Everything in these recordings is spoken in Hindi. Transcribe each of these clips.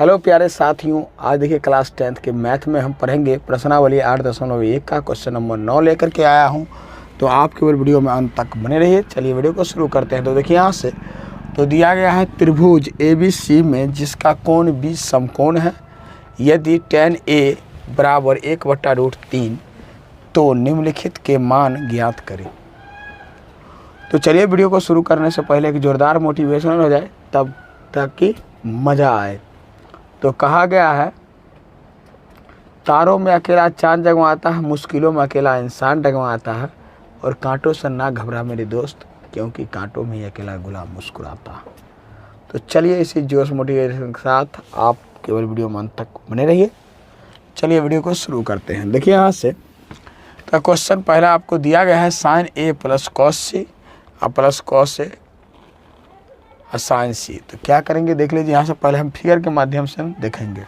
हेलो प्यारे साथियों, आज देखिए क्लास 10th के मैथ में हम पढ़ेंगे प्रश्नावली 8.1 का क्वेश्चन नंबर 9 लेकर के आया हूं। तो आप केवल वीडियो में अंत तक बने रहिए। चलिए वीडियो को शुरू करते हैं। तो देखिए यहाँ से तो दिया गया है त्रिभुज ABC में जिसका कोण 20 समकोण है, यदि tan A बराबर 1/√3 तो निम्नलिखित के मान ज्ञात करें। तो चलिए वीडियो को शुरू करने से पहले एक जोरदार मोटिवेशन हो जाए तब तक कि मज़ा आए। तो कहा गया है तारों में अकेला चांद जगमगाता है, मुश्किलों में अकेला इंसान डगमगाता है, और कांटों से ना घबरा मेरे दोस्त क्योंकि कांटों में ही अकेला गुलाब मुस्कुराता है। तो चलिए इसी जोश मोटिवेशन के साथ आप केवल वीडियो में अंत तक बने रहिए। चलिए वीडियो को शुरू करते हैं। देखिए यहाँ से तो क्वेश्चन पहला आपको दिया गया है sin A plus cos C और प्लस cos A और sin C। तो क्या करेंगे देख लीजिए। यहाँ से पहले हम फिगर के माध्यम से हम देखेंगे।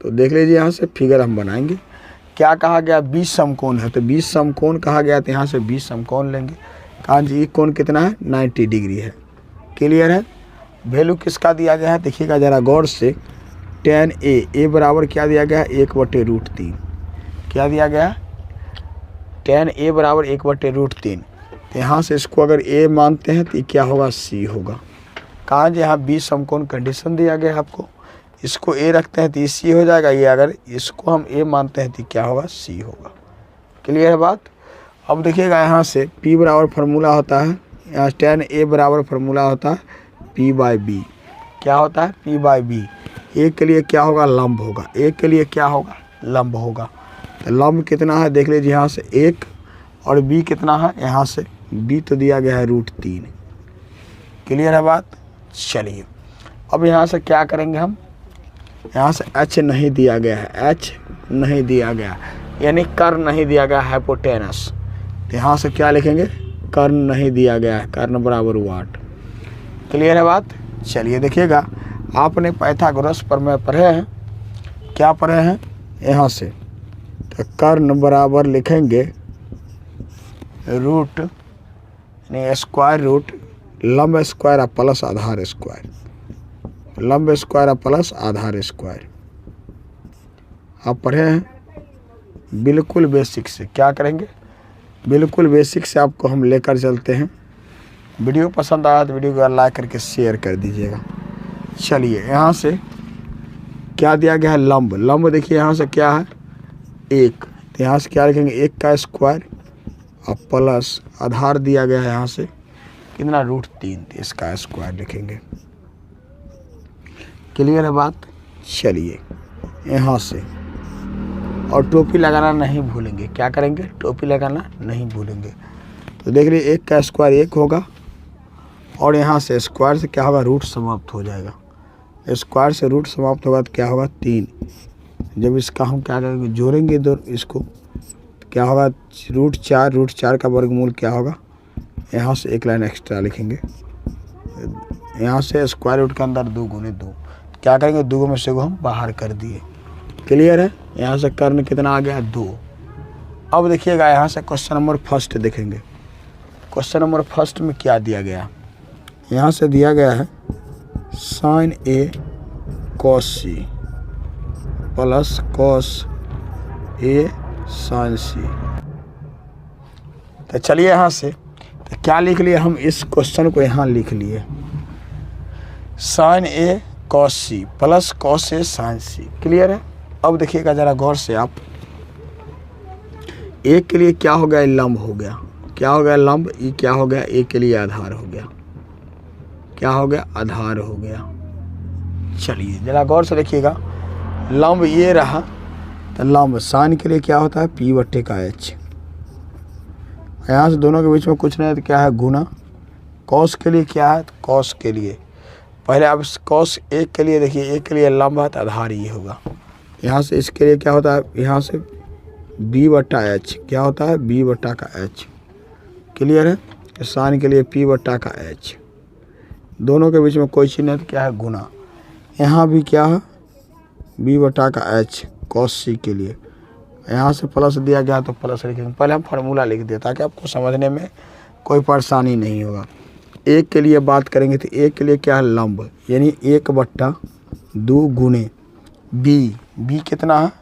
तो देख लीजिए यहाँ से फिगर हम बनाएंगे। क्या कहा गया 20 समकोण है, तो 20 समकोण कहा गया, तो यहाँ से 20 समकोण लेंगे। कहा जी ये कोण कितना है 90 डिग्री है। क्लियर है। वैल्यू किसका दिया गया है देखिएगा ज़रा गौर से। tan A बराबर क्या दिया गया है 1/√3। क्या दिया गया tan A बराबर 1/√3। तो यहाँ से इसको अगर A मानते हैं तो ये क्या होगा C होगा। कहाँ जी यहाँ 20 समकोण कंडीशन दिया गया है आपको। इसको A रखते हैं तो ये C हो जाएगा। ये अगर इसको हम A मानते हैं तो क्या होगा C होगा। क्लियर है बात। अब देखिएगा यहाँ से P बराबर फार्मूला होता है, यहाँ tan A बराबर फार्मूला होता है P/B। क्या होता है P/B। A के लिए क्या होगा लंब होगा, A के लिए क्या होगा लंब होगा। तो लंब कितना है देख लीजिए यहाँ से 1 और B कितना है यहाँ से B तो दिया गया है √3। क्लियर है बात। चलिए अब यहाँ से क्या करेंगे हम, यहाँ से H नहीं दिया गया है, H नहीं दिया गया यानी कर्ण नहीं दिया गया हाइपोटेनस। तो यहाँ से क्या लिखेंगे कर्ण नहीं दिया गया है, कर्ण बराबर वाट। क्लियर है बात। चलिए देखिएगा आपने पाइथागोरस प्रमेय पढ़े हैं, क्या पढ़े हैं यहाँ से। तो कर्ण बराबर लिखेंगे रूट यानी स्क्वायर रूट लंब स्क्वायर और प्लस आधार स्क्वायर, लंब स्क्वायर और प्लस आधार स्क्वायर आप पढ़े हैं। बिल्कुल बेसिक से क्या करेंगे, बिल्कुल बेसिक से आपको हम लेकर चलते हैं। वीडियो पसंद आया तो वीडियो को लाइक करके शेयर कर दीजिएगा। चलिए यहाँ से क्या दिया गया है लंब, लंब देखिए यहाँ से क्या है 1। तो यहाँ से क्या लिखेंगे 1 का स्क्वायर और प्लस आधार दिया गया है यहाँ से कितना √3, तो इसका स्क्वायर लिखेंगे। क्लियर है बात। चलिए यहाँ से और टोपी लगाना नहीं भूलेंगे। क्या करेंगे टोपी लगाना नहीं भूलेंगे। तो देख लीजिए 1 का स्क्वायर 1 होगा और यहाँ से स्क्वायर से क्या होगा रूट समाप्त हो जाएगा। स्क्वायर से रूट समाप्त होगा तो क्या होगा 3। जब इसका हम क्या करेंगे जोड़ेंगे दो इसको तो क्या होगा √4 का वर्गमूल क्या होगा, यहाँ से एक लाइन एक्स्ट्रा लिखेंगे। यहाँ से स्क्वायर रूट के अंदर 2 गुने 2 क्या करेंगे 2 में से हम बाहर कर दिए। क्लियर है। यहाँ से कर्ण कितना आ गया 2। अब देखिएगा यहाँ से क्वेश्चन नंबर फर्स्ट देखेंगे। क्वेश्चन नंबर फर्स्ट में क्या दिया गया, यहाँ से दिया गया है sin A cos C plus cos A sin C। तो चलिए यहाँ से तो क्या लिख लिए हम इस क्वेश्चन को यहाँ लिख लिए sin A cos C plus cos A sin C। Clear है। अब देखिएगा ज़रा गौर से आप, A के लिए क्या हो गया लंब हो गया, क्या हो गया लंब, ये क्या हो गया A के लिए आधार हो गया, क्या हो गया आधार हो गया। चलिए ज़रा गौर से देखिएगा लंब ये रहा, तो लंब साइन के लिए क्या होता है P/H। यहाँ से दोनों के बीच में कुछ नहीं है तो क्या है गुना। कॉस के लिए क्या है तो कॉस के लिए पहले आप कॉस 1 के लिए देखिए 1 के लिए लंब है तो आधार ये होगा। यहाँ से इसके लिए क्या होता है यहाँ से B/H क्या होता है B/H। क्लियर है। साइन के लिए P/H। दोनों के बीच में कोई चिन्ह है तो क्या है गुना। यहाँ भी क्या है B/H cos C के लिए यहाँ से प्लस दिया गया तो प्लस लिखेंगे। पहले हम फार्मूला लिख दिया ताकि आपको समझने में कोई परेशानी नहीं होगा। एक के लिए बात करेंगे तो एक के लिए क्या है, लंब, यानी 1/2 गुणे बी कितना है,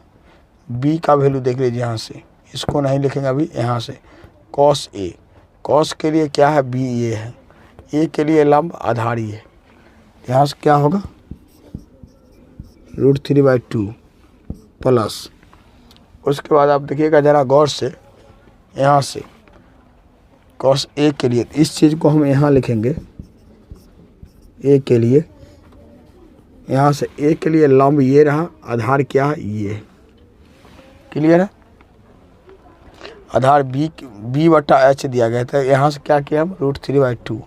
बी का वैल्यू देख लीजिए यहाँ से, इसको नहीं लिखेंगे अभी, यहाँ से कॉस ए, कॉस के लिए क्या है, बी ये है, ए के लिए लंब आधार ये है, यहाँ से क्या होगा √3/2 प्लस, उसके बाद आप देखिएगा ज़रा गौर से, यहाँ से कॉस ए के लिए इस चीज़ को हम यहाँ लिखेंगे, ए के लिए, यहाँ से ए के लिए लंब ये रहा, आधार क्या है ये, क्लियर है, आधार b/h दिया गया था, यहाँ से क्या किया हम √3/2।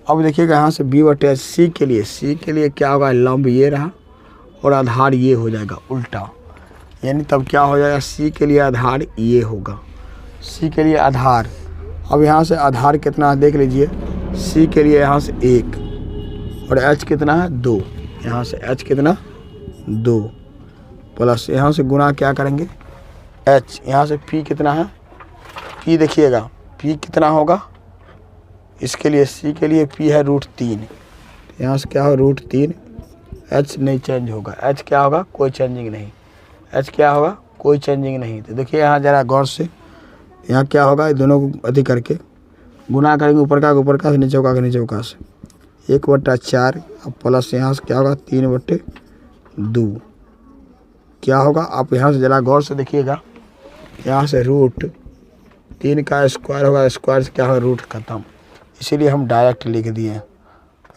अब देखिएगा यहाँ से b/h, सी के लिए क्या होगा, लंब ये रहा और आधार ये हो जाएगा उल्टा, यानी तब क्या हो जाएगा, सी के लिए आधार ये होगा, सी के लिए आधार। अब यहाँ से आधार कितना है देख लीजिए, सी के लिए यहाँ से 1 और एच कितना है 2, यहाँ से एच कितना 2 प्लस यहाँ से गुना क्या करेंगे एच, यहाँ से पी कितना है, पी देखिएगा पी कितना होगा, इसके लिए सी के लिए पी है √3, यहाँ से क्या हो √3, एच नहीं चेंज होगा, एच क्या होगा कोई चेंजिंग नहीं, एच क्या होगा कोई चेंजिंग नहीं। तो देखिए यहाँ ज़रा गौर से, यहाँ क्या होगा, दोनों को अधिक करके गुना करेंगे, ऊपर का नीचे का से 1/4 अब प्लस यहाँ से क्या होगा 3/2 क्या होगा, आप यहाँ से ज़रा गौर से देखिएगा, यहाँ से √3 का स्क्वायर होगा, स्क्वायर से क्या होगा रूट खत्म, इसीलिए हम डायरेक्ट लिख दिए हैं,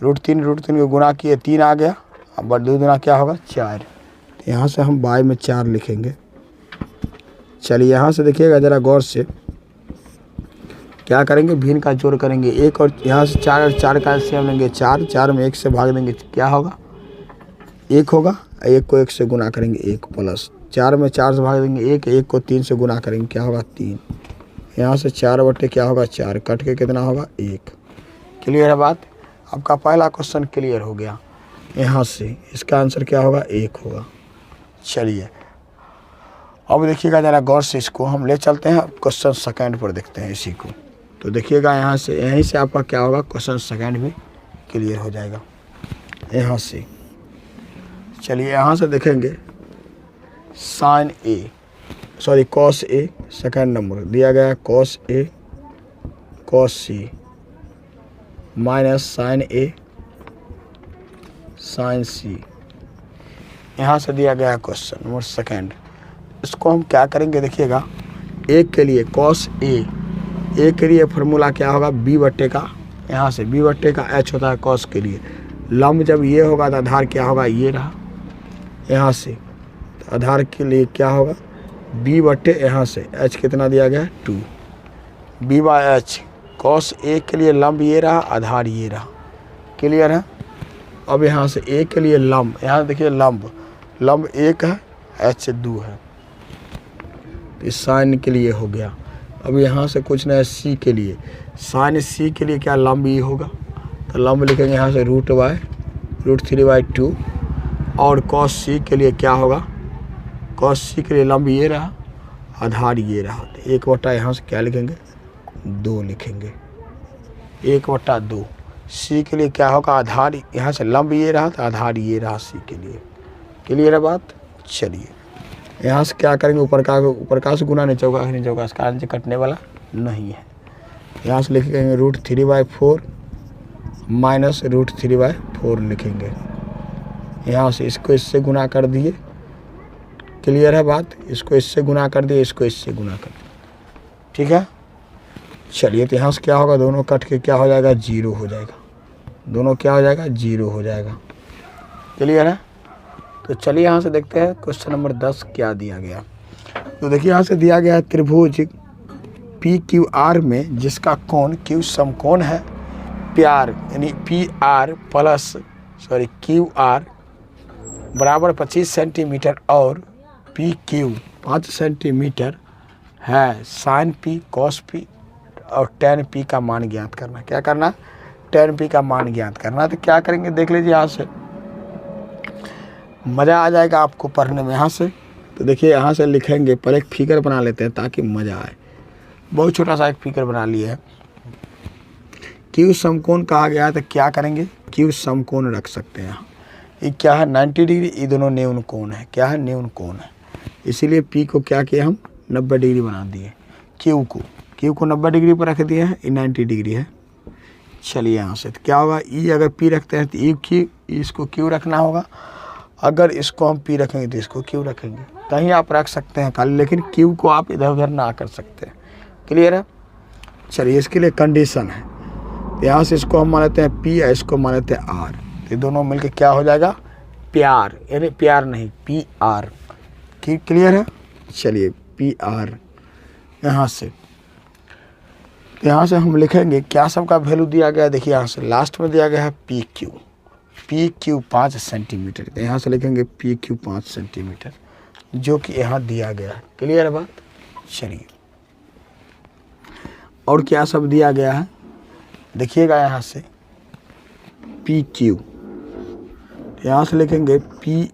√3 को गुना किए 3 आ गया, अब 2 गुना क्या होगा 4, तो यहाँ से हम बाय में 4 लिखेंगे। चलिए यहाँ से देखिएगा ज़रा गौर से, क्या करेंगे भिन्न का जोड़ करेंगे, 1 और यहाँ से 4 और 4 का एलसीएम लेंगे 4 में 1 से भाग देंगे क्या होगा 1 होगा, 1 को 1 से गुना करेंगे 1 प्लस 4 में 4 से भाग देंगे 1 को 3 से गुना करेंगे क्या होगा 3, यहाँ से 4 क्या होगा 4 कट के कितना होगा 1। क्लियर है बात, आपका पहला क्वेश्चन क्लियर हो गया, यहाँ से इसका आंसर क्या होगा 1 होगा। चलिए अब देखिएगा ज़रा गौर से, इसको हम ले चलते हैं क्वेश्चन सेकंड पर देखते हैं इसी को, तो देखिएगा यहाँ से, यहीं से आपका क्या होगा क्वेश्चन सेकंड भी क्लियर हो जाएगा यहाँ से। चलिए यहाँ से देखेंगे sign A, sorry cos A, second number दिया गया cos A cos C minus sign A sign सी, यहाँ से दिया गया क्वेश्चन नंबर सेकंड। इसको हम क्या करेंगे देखिएगा, एक के लिए कॉस ए के लिए फार्मूला क्या होगा b/, का यहाँ से b/h होता है कॉस के लिए, लंब जब ये होगा तो आधार क्या होगा ये रहा, यहाँ से तो आधार के लिए क्या होगा b/, यहाँ से h कितना दिया गया है 2, b/h कॉस ए के लिए लंब ये रहा, आधार ये रहा, क्लियर है। अब यहाँ से ए के लिए लंब, यहाँ देखिए लंब 1 है, h 2 है, इस साइन के लिए हो गया। अब यहाँ से कुछ नहीं, सी के लिए, साइन सी के लिए क्या लंब ये होगा, तो लंब लिखेंगे यहाँ से √3/2 और कॉस सी के लिए क्या होगा, कॉस सी के लिए लंब ये रहा, आधार ये रहा, तो 1/, यहाँ से क्या लिखेंगे 2 लिखेंगे, 1/2। सी के लिए क्या होगा आधार, यहाँ से लंब ये रहा तो आधार ये रहा सी के लिए, क्लियर है बात। चलिए यहाँ से क्या करेंगे, ऊपर का से गुना नीचे का, इसका आंसर कटने वाला नहीं है, यहाँ से लिखेंगे √3/4 माइनस √3/4 लिखेंगे, यहाँ से इसको इससे गुना कर दिए, क्लियर है बात, इसको इससे गुना कर दिए, इसको इससे गुना कर दिए, ठीक है। चलिए तो यहाँ से क्या होगा, दोनों कट के क्या हो जाएगा 0 हो जाएगा, दोनों क्या हो जाएगा 0 हो जाएगा, क्लियर है। तो चलिए यहाँ से देखते हैं क्वेश्चन नंबर 10 क्या दिया गया। तो देखिए यहाँ से दिया गया है त्रिभुज PQR में जिसका कोण Q समकोण है, प्यार यानी PR प्लस QR बराबर 25 सेंटीमीटर और PQ 5 सेंटीमीटर है, साइन P कॉस P और tan P का मान ज्ञात करना। क्या करना, tan P का मान ज्ञात करना। तो क्या करेंगे देख लीजिए, यहाँ से मज़ा आ जाएगा आपको पढ़ने में। यहाँ से तो देखिए यहाँ से लिखेंगे, पहले एक फिगर बना लेते हैं ताकि मज़ा आए। बहुत छोटा सा एक फिगर बना लिया है क्यू समकोण कहा गया है तो क्या करेंगे, क्यू समकोण रख सकते हैं यहाँ। ये क्या है 90 डिग्री, ये दोनों न्यून कोण है, क्या है न्यून कोण है, इसीलिए पी को क्या किया हम 90 डिग्री बना दिए, क्यू को 90 डिग्री पर रख दिए हैं, ये 90 डिग्री है। चलिए यहाँ से तो क्या होगा, ई अगर पी रखते हैं तो ई क्यू, इसको क्यू रखना होगा, अगर इसको हम पी रखेंगे तो इसको क्यू रखेंगे, कहीं आप रख सकते हैं खाली, लेकिन क्यू को आप इधर उधर ना कर सकते हैं। क्लियर है। चलिए इसके लिए कंडीशन है, यहाँ से इसको हम मान लेते हैं पी या इसको मान लेते हैं आर, ये दोनों मिलके क्या हो जाएगा प्यार, यानी प्यार नहीं पी आर। क्लियर है। चलिए पी आर यहाँ से हम लिखेंगे क्या सबका वैल्यू दिया गया है, देखिए यहाँ से लास्ट में दिया गया है पी क्यू 5 सेंटीमीटर, तो यहाँ से लिखेंगे पी क्यू 5 सेंटीमीटर जो कि यहाँ दिया गया है। क्लियर है बात। चलिए और क्या सब दिया गया है देखिएगा, यहाँ से पी क्यू, यहाँ से लिखेंगे P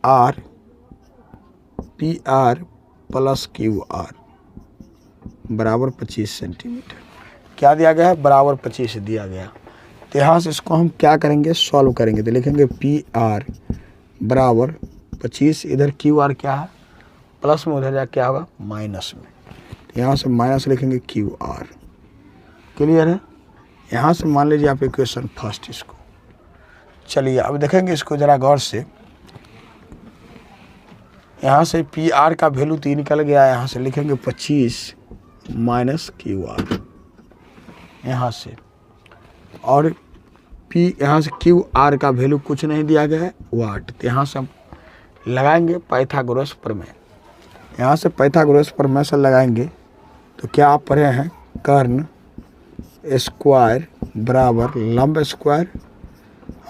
R plus Q R बराबर 25 सेंटीमीटर, क्या दिया गया है बराबर 25 दिया गया। तो यहाँ से इसको हम क्या करेंगे सॉल्व करेंगे, तो लिखेंगे पी आर बराबर 25, इधर क्यू आर क्या है प्लस में, उधर जा क्या होगा माइनस में, तो यहाँ से माइनस लिखेंगे क्यू आर। क्लियर है। यहाँ से मान लीजिए आप इक्वेशन फर्स्ट इसको। चलिए अब देखेंगे इसको ज़रा गौर से, यहाँ से पी आर का वैल्यू 3 निकल गया, यहाँ से लिखेंगे 25 माइनस क्यू आर यहाँ से, और पी यहाँ से क्यू आर का वैल्यू कुछ नहीं दिया गया है वाट, तो यहाँ से हम लगाएंगे पाइथागोरस प्रमेय, यहाँ से पाइथागोरस प्रमेय से लगाएंगे तो क्या आप पढ़े हैं कर्ण स्क्वायर बराबर लंब स्क्वायर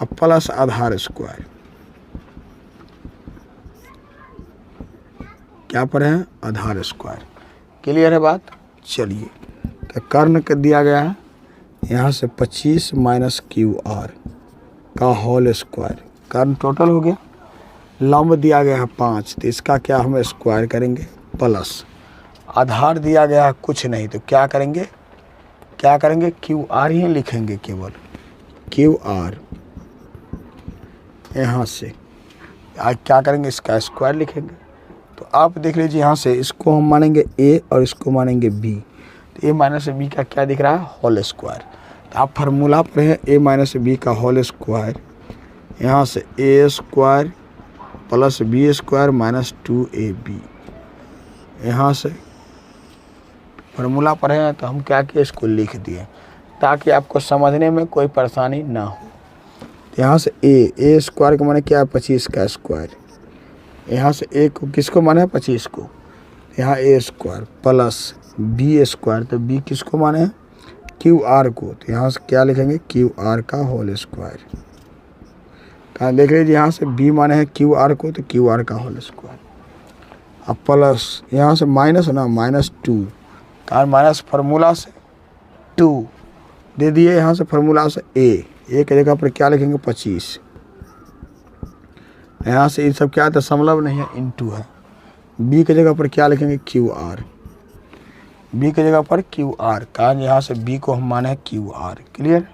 और प्लस आधार स्क्वायर, क्या पढ़े हैं आधार स्क्वायर। क्लियर है बात। चलिए तो कर्ण का दिया गया है यहाँ से 25 माइनस क्यू आर का होल स्क्वायर, कर्ण टोटल हो गया, लंब दिया गया है 5 तो इसका क्या हम स्क्वायर करेंगे, प्लस आधार दिया गया है कुछ नहीं तो क्या करेंगे क्यू आर ही लिखेंगे, केवल क्यू आर, यहाँ से आज क्या करेंगे इसका स्क्वायर लिखेंगे। तो आप देख लीजिए यहाँ से इसको हम मानेंगे ए और इसको मानेंगे बी, तो ए माइनस बी का क्या दिख रहा है होल स्क्वायर, तो आप फार्मूला पर है ए माइनस बी का होल स्क्वायर, यहाँ से A square plus B square minus 2ab, यहाँ से फार्मूला पर है तो हम क्या किए इसको लिख दिए ताकि आपको समझने में कोई परेशानी ना हो। तो यहाँ से ए स्क्वायर का माने क्या है 25 का स्क्वायर, यहाँ से ए को किसको माने 25 को, यहाँ ए स्क्वायर प्लस बी स्क्वायर, तो बी किसको माने हैं क्यू आर को, तो यहाँ से क्या लिखेंगे क्यू आर का होल स्क्वायर। कहाँ देख लीजिए यहाँ से बी माने हैं क्यू आर को, तो क्यू आर का होल स्क्वायर, अब प्लस यहाँ से माइनस ना -2, कारण माइनस फार्मूला से 2 दे दिए, यहाँ से फार्मूला से ए की जगह पर क्या लिखेंगे 25, यहाँ से ये सब क्या है दशमलव नहीं है इनटू है, बी की जगह पर क्या लिखेंगे क्यू आर, बी की जगह पर क्यू आर, कारण यहाँ से बी को हम माने Q R. Clear.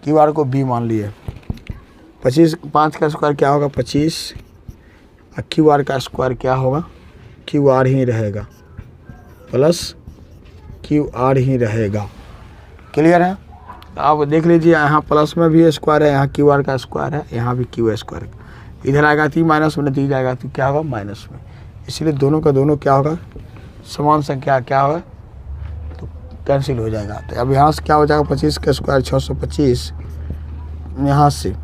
Q R को बी मान लिए, 5 का स्क्वायर क्या होगा 25 और क्यू आर का स्क्वायर क्या होगा क्यू आर ही रहेगा प्लस क्यू आर ही रहेगा। क्लियर है। आप देख लीजिए यहाँ प्लस में भी स्क्वायर है, यहाँ क्यू आर का स्क्वायर है, यहाँ भी क्यू स्क्वायर, इधर आएगा तो माइनस में, नतीजा आएगा तो क्या होगा माइनस में, इसलिए दोनों का दोनों क्या होगा समान संख्या क्या होगा तो कैंसिल हो जाएगा। तो अब यहाँ से क्या हो जाएगा 25 का स्क्वायर 625, यहाँ से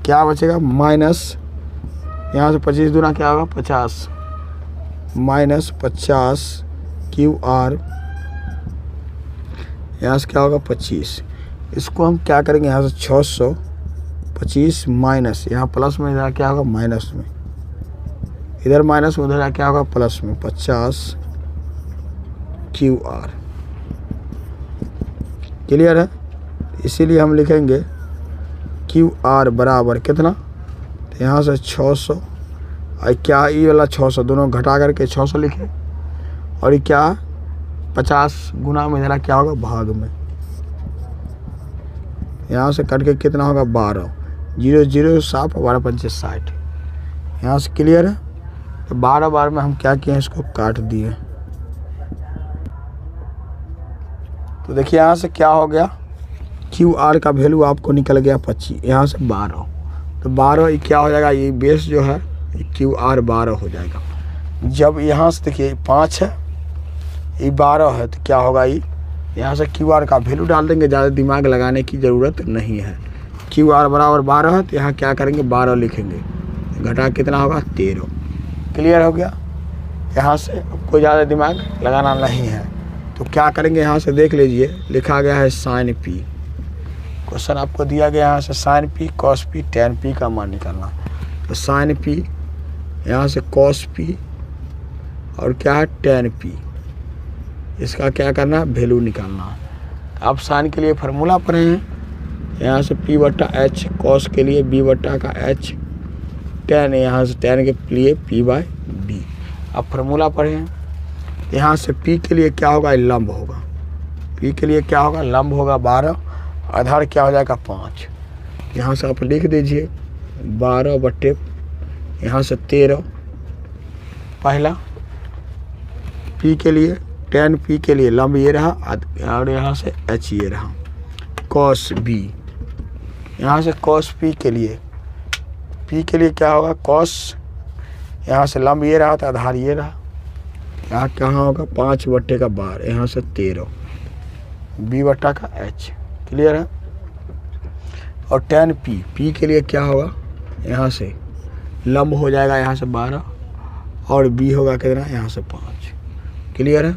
क्या बचेगा माइनस, यहाँ से 25 दूना क्या होगा 50 माइनस 50 क्यू आर, यहाँ से क्या होगा 25, इसको हम क्या करेंगे यहाँ से 625 माइनस, यहाँ प्लस में इधर क्या होगा माइनस में, इधर माइनस में उधर क्या होगा प्लस में 50 क्यू आर। क्लियर है। इसीलिए हम लिखेंगे क्यू आर बराबर कितना, तो यहाँ से 600 और क्या ये वाला 600 दोनों घटा करके 600 लिखे, और ये क्या 50 गुना में इधर क्या होगा भाग में, यहाँ से कट के कितना होगा 12, 0 0 7 12 5 60। यहाँ से क्लियर है। तो 12 बार में हम क्या किए, इसको काट दिए। तो देखिए यहाँ से क्या हो गया, QR का वैल्यू आपको निकल गया 25, यहाँ से 12। तो 12 ये क्या हो जाएगा, ये बेस जो है QR 12 हो जाएगा। जब यहाँ से देखिए 5 है, ये 12 है, तो क्या होगा, ये यहाँ से QR का वैल्यू डाल देंगे, ज़्यादा दिमाग लगाने की ज़रूरत नहीं है। QR बराबर 12 है, तो यहाँ क्या करेंगे 12 लिखेंगे, घटा कितना होगा 13। क्लियर हो गया। यहाँ से कोई ज़्यादा दिमाग लगाना नहीं है। तो क्या करेंगे, यहाँ से देख लीजिए लिखा गया है sin p। क्वेश्चन आपको दिया गया यहाँ से sin p cos p tan p का मान निकालना। तो sin p, यहाँ से cos p और क्या है tan p, इसका क्या करना है, वैल्यू निकालना है। आप साइन के लिए फार्मूला पढ़े हैं, यहाँ से p बट्टा h, cos के लिए b बट्टा का h, tan यहाँ से tan के लिए p बाय b। आप फार्मूला पढ़े हैं। यहाँ से p के लिए क्या होगा, लंब होगा। p के लिए क्या होगा, लंब होगा 12, आधार क्या हो जाएगा 5। यहाँ से आप लिख दीजिए 12 बट्टे यहाँ से 13 पहला, p के लिए tan p के लिए लंब ये रहा, और यहाँ से h ये रहा, cos b। यहाँ से cos p के लिए क्या होगा cos, यहाँ से लंब ये रहा, तो आधार ये रहा, यहाँ कहाँ होगा 5 बट्टे का 12, यहाँ से 13, b बट्टा का h। क्लियर है। और tan p के लिए क्या होगा, यहाँ से लंब हो जाएगा यहाँ से 12, और b होगा कितना, यहाँ से 5। क्लियर है।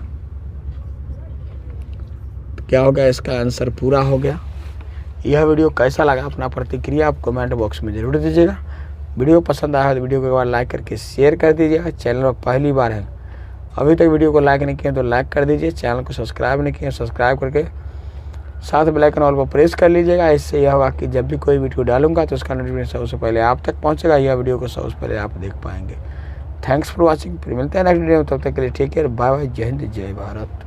तो क्या हो गया, इसका आंसर पूरा हो गया। यह वीडियो कैसा लगा, अपना प्रतिक्रिया आप कमेंट बॉक्स में ज़रूर दीजिएगा। वीडियो पसंद आया तो वीडियो को एक बार लाइक करके शेयर कर दीजिएगा। चैनल पर पहली बार है, अभी तक वीडियो को लाइक नहीं किए तो लाइक कर दीजिए। चैनल को सब्सक्राइब नहीं किए, सब्सक्राइब करके साथ बेल आइकन ऑल पर प्रेस कर लीजिएगा। इससे यह होगा कि जब भी कोई वीडियो डालूंगा तो उसका नोटिफिकेशन सबसे पहले आप तक पहुंचेगा, यह वीडियो को सबसे पहले आप देख पाएंगे। Thanks for watching. फिर मिलते हैं नेक्स्ट वीडियो में, तब तक के लिए टेक केयर, बाय बाय, जय हिंद, जय भारत।